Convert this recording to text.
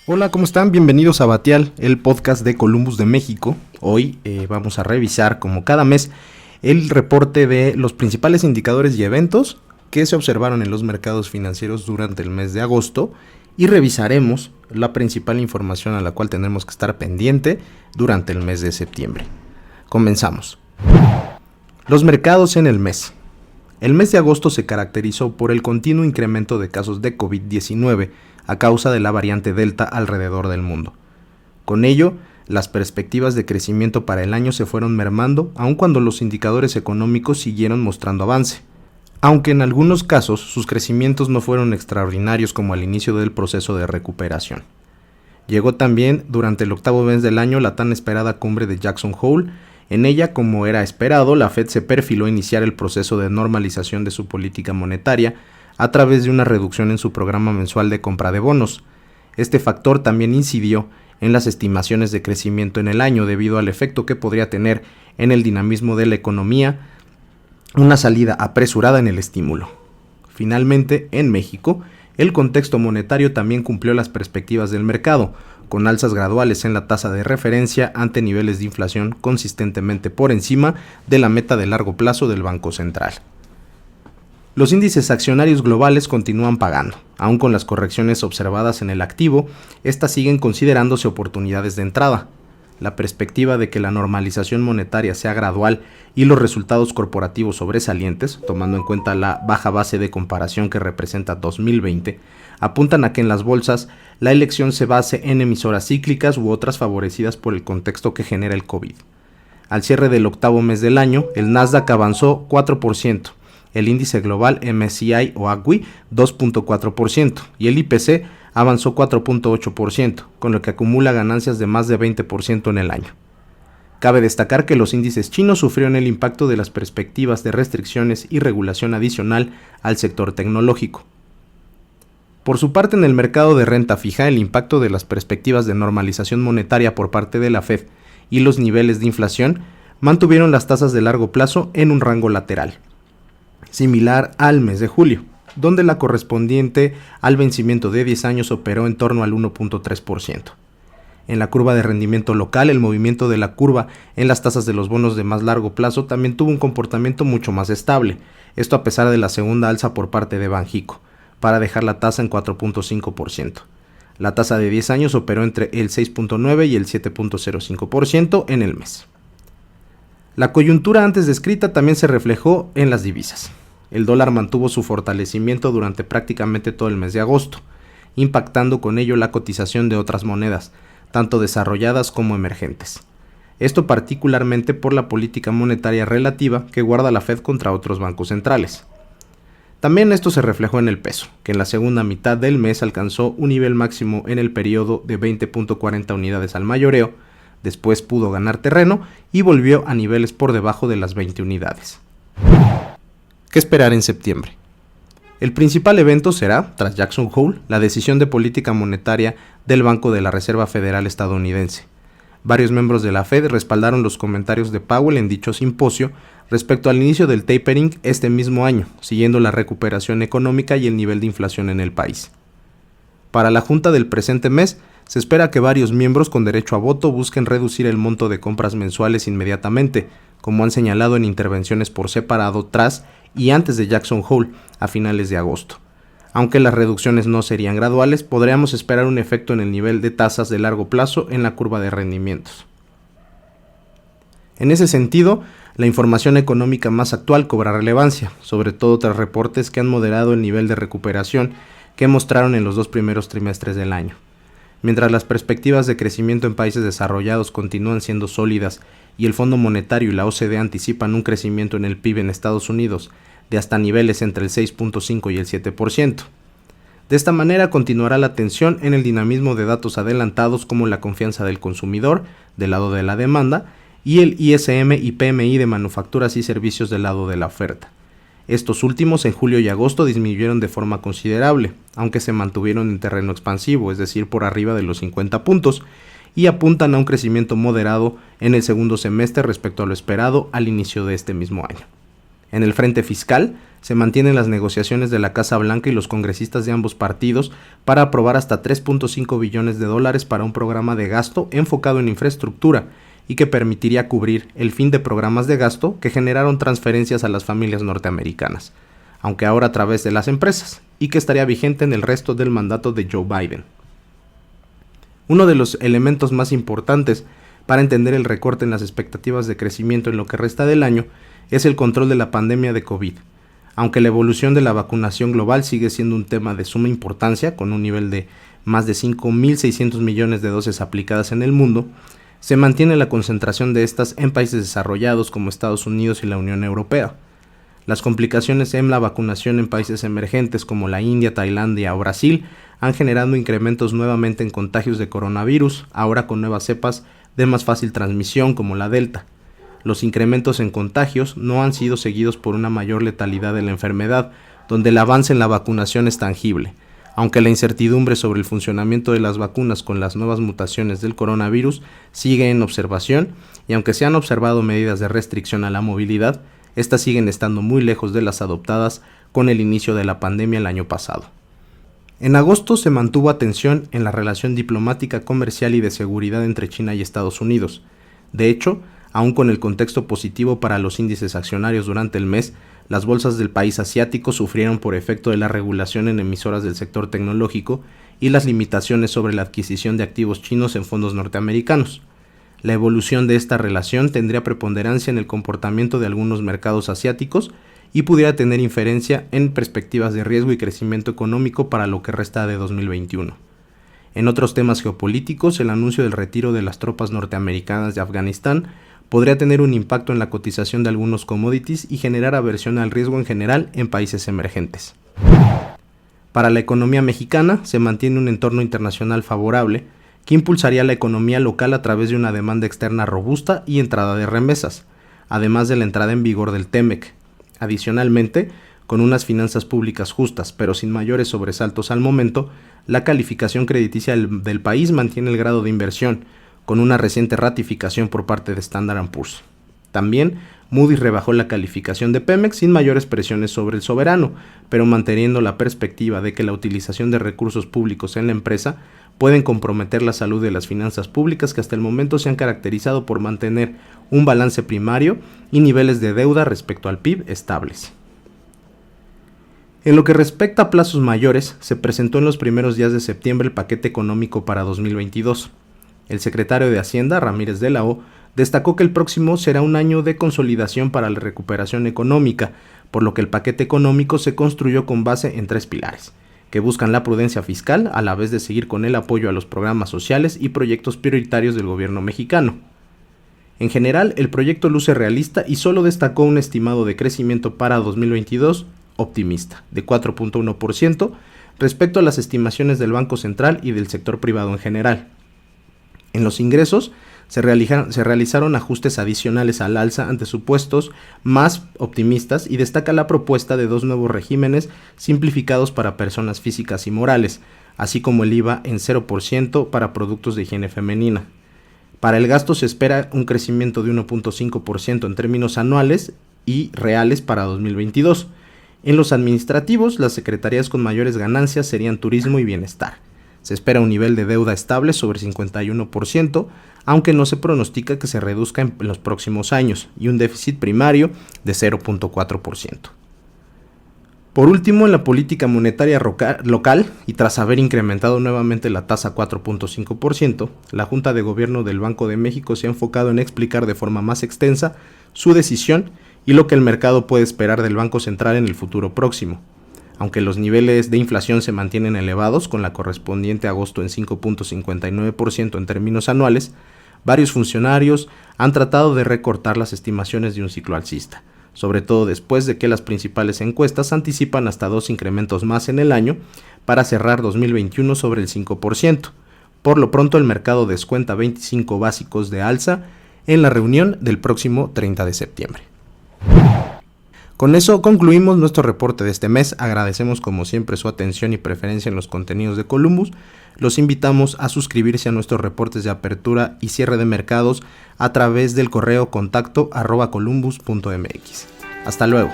Hola, ¿cómo están? Bienvenidos a Batial, el podcast de Columbus de México. Hoy vamos a revisar, como cada mes, el reporte de los principales indicadores y eventos que se observaron en los mercados financieros durante el mes de agosto y revisaremos la principal información a la cual tendremos que estar pendiente durante el mes de septiembre. Comenzamos. Los mercados en el mes. El mes de agosto se caracterizó por el continuo incremento de casos de COVID-19 a causa de la variante Delta alrededor del mundo. Con ello, las perspectivas de crecimiento para el año se fueron mermando, aun cuando los indicadores económicos siguieron mostrando avance. Aunque en algunos casos sus crecimientos no fueron extraordinarios como al inicio del proceso de recuperación. Llegó también durante el octavo mes del año la tan esperada cumbre de Jackson Hole. En ella, como era esperado, la Fed se perfiló a iniciar el proceso de normalización de su política monetaria a través de una reducción en su programa mensual de compra de bonos. Este factor también incidió en las estimaciones de crecimiento en el año debido al efecto que podría tener en el dinamismo de la economía una salida apresurada en el estímulo. Finalmente, en México, el contexto monetario también cumplió las perspectivas del mercado, con alzas graduales en la tasa de referencia ante niveles de inflación consistentemente por encima de la meta de largo plazo del Banco Central. Los índices accionarios globales continúan pagando. Aun con las correcciones observadas en el activo, estas siguen considerándose oportunidades de entrada. La perspectiva de que la normalización monetaria sea gradual y los resultados corporativos sobresalientes, tomando en cuenta la baja base de comparación que representa 2020, apuntan a que en las bolsas la elección se base en emisoras cíclicas u otras favorecidas por el contexto que genera el COVID. Al cierre del octavo mes del año, el Nasdaq avanzó 4%. El índice global MSCI o ACWI 2.4% y el IPC avanzó 4.8%, con lo que acumula ganancias de más de 20% en el año. Cabe destacar que los índices chinos sufrieron el impacto de las perspectivas de restricciones y regulación adicional al sector tecnológico. Por su parte, en el mercado de renta fija, el impacto de las perspectivas de normalización monetaria por parte de la Fed y los niveles de inflación mantuvieron las tasas de largo plazo en un rango lateral, similar al mes de julio, donde la correspondiente al vencimiento de 10 años operó en torno al 1.3%. En la curva de rendimiento local, el movimiento de la curva en las tasas de los bonos de más largo plazo también tuvo un comportamiento mucho más estable, esto a pesar de la segunda alza por parte de Banxico, para dejar la tasa en 4.5%. La tasa de 10 años operó entre el 6.9 y el 7.05% en el mes. La coyuntura antes descrita también se reflejó en las divisas. El dólar mantuvo su fortalecimiento durante prácticamente todo el mes de agosto, impactando con ello la cotización de otras monedas, tanto desarrolladas como emergentes. Esto particularmente por la política monetaria relativa que guarda la Fed contra otros bancos centrales. También esto se reflejó en el peso, que en la segunda mitad del mes alcanzó un nivel máximo en el periodo de 20.40 unidades al mayoreo. Después pudo ganar terreno y volvió a niveles por debajo de las 20 unidades. ¿Qué esperar en septiembre? El principal evento será, tras Jackson Hole, la decisión de política monetaria del Banco de la Reserva Federal estadounidense. Varios miembros de la Fed respaldaron los comentarios de Powell en dicho simposio respecto al inicio del tapering este mismo año, siguiendo la recuperación económica y el nivel de inflación en el país. Para la junta del presente mes, se espera que varios miembros con derecho a voto busquen reducir el monto de compras mensuales inmediatamente, como han señalado en intervenciones por separado tras y antes de Jackson Hole a finales de agosto. Aunque las reducciones no serían graduales, podríamos esperar un efecto en el nivel de tasas de largo plazo en la curva de rendimientos. En ese sentido, la información económica más actual cobra relevancia, sobre todo tras reportes que han moderado el nivel de recuperación que mostraron en los dos primeros trimestres del año. Mientras las perspectivas de crecimiento en países desarrollados continúan siendo sólidas y el Fondo Monetario y la OCDE anticipan un crecimiento en el PIB en Estados Unidos de hasta niveles entre el 6.5 y el 7%. De esta manera continuará la tensión en el dinamismo de datos adelantados como la confianza del consumidor del lado de la demanda y el ISM y PMI de manufacturas y servicios del lado de la oferta. Estos últimos en julio y agosto disminuyeron de forma considerable, aunque se mantuvieron en terreno expansivo, es decir, por arriba de los 50 puntos, y apuntan a un crecimiento moderado en el segundo semestre respecto a lo esperado al inicio de este mismo año. En el frente fiscal, se mantienen las negociaciones de la Casa Blanca y los congresistas de ambos partidos para aprobar hasta 3.5 billones de dólares para un programa de gasto enfocado en infraestructura y que permitiría cubrir el fin de programas de gasto que generaron transferencias a las familias norteamericanas, aunque ahora a través de las empresas, y que estaría vigente en el resto del mandato de Joe Biden. Uno de los elementos más importantes para entender el recorte en las expectativas de crecimiento en lo que resta del año es el control de la pandemia de COVID. Aunque la evolución de la vacunación global sigue siendo un tema de suma importancia, con un nivel de más de 5.600 millones de dosis aplicadas en el mundo, se mantiene la concentración de estas en países desarrollados como Estados Unidos y la Unión Europea. Las complicaciones en la vacunación en países emergentes como la India, Tailandia o Brasil han generado incrementos nuevamente en contagios de coronavirus, ahora con nuevas cepas de más fácil transmisión como la Delta. Los incrementos en contagios no han sido seguidos por una mayor letalidad de la enfermedad, donde el avance en la vacunación es tangible, aunque la incertidumbre sobre el funcionamiento de las vacunas con las nuevas mutaciones del coronavirus sigue en observación, y aunque se han observado medidas de restricción a la movilidad, estas siguen estando muy lejos de las adoptadas con el inicio de la pandemia el año pasado. En agosto se mantuvo atención en la relación diplomática, comercial y de seguridad entre China y Estados Unidos. De hecho, aun con el contexto positivo para los índices accionarios durante el mes, las bolsas del país asiático sufrieron por efecto de la regulación en emisoras del sector tecnológico y las limitaciones sobre la adquisición de activos chinos en fondos norteamericanos. La evolución de esta relación tendría preponderancia en el comportamiento de algunos mercados asiáticos y pudiera tener inferencia en perspectivas de riesgo y crecimiento económico para lo que resta de 2021. En otros temas geopolíticos, el anuncio del retiro de las tropas norteamericanas de Afganistán podría tener un impacto en la cotización de algunos commodities y generar aversión al riesgo en general en países emergentes. Para la economía mexicana, se mantiene un entorno internacional favorable que impulsaría la economía local a través de una demanda externa robusta y entrada de remesas, además de la entrada en vigor del TEMEC. Adicionalmente, con unas finanzas públicas justas, pero sin mayores sobresaltos al momento, la calificación crediticia del país mantiene el grado de inversión, con una reciente ratificación por parte de Standard & Poor's. También, Moody's rebajó la calificación de Pemex sin mayores presiones sobre el soberano, pero manteniendo la perspectiva de que la utilización de recursos públicos en la empresa pueden comprometer la salud de las finanzas públicas, que hasta el momento se han caracterizado por mantener un balance primario y niveles de deuda respecto al PIB estables. En lo que respecta a plazos mayores, se presentó en los primeros días de septiembre el paquete económico para 2022. El secretario de Hacienda, Ramírez de la O, destacó que el próximo será un año de consolidación para la recuperación económica, por lo que el paquete económico se construyó con base en 3 pilares, que buscan la prudencia fiscal a la vez de seguir con el apoyo a los programas sociales y proyectos prioritarios del gobierno mexicano. En general, el proyecto luce realista y solo destacó un estimado de crecimiento para 2022 optimista, de 4.1%, respecto a las estimaciones del Banco Central y del sector privado en general. En los ingresos, se realizaron ajustes adicionales al alza ante supuestos más optimistas y destaca la propuesta de 2 nuevos regímenes simplificados para personas físicas y morales, así como el IVA en 0% para productos de higiene femenina. Para el gasto se espera un crecimiento de 1.5% en términos anuales y reales para 2022. En los administrativos, las secretarías con mayores ganancias serían turismo y bienestar. Se espera un nivel de deuda estable sobre 51%, aunque no se pronostica que se reduzca en los próximos años, y un déficit primario de 0.4%. Por último, en la política monetaria local, y tras haber incrementado nuevamente la tasa a 4.5%, la Junta de Gobierno del Banco de México se ha enfocado en explicar de forma más extensa su decisión y lo que el mercado puede esperar del Banco Central en el futuro próximo. Aunque los niveles de inflación se mantienen elevados, con la correspondiente a agosto en 5.59% en términos anuales, varios funcionarios han tratado de recortar las estimaciones de un ciclo alcista, sobre todo después de que las principales encuestas anticipan hasta 2 incrementos más en el año para cerrar 2021 sobre el 5%. Por lo pronto, el mercado descuenta 25 básicos de alza en la reunión del próximo 30 de septiembre. Con eso concluimos nuestro reporte de este mes. Agradecemos como siempre su atención y preferencia en los contenidos de Columbus. Los invitamos a suscribirse a nuestros reportes de apertura y cierre de mercados a través del correo contacto @columbus.mx. Hasta luego.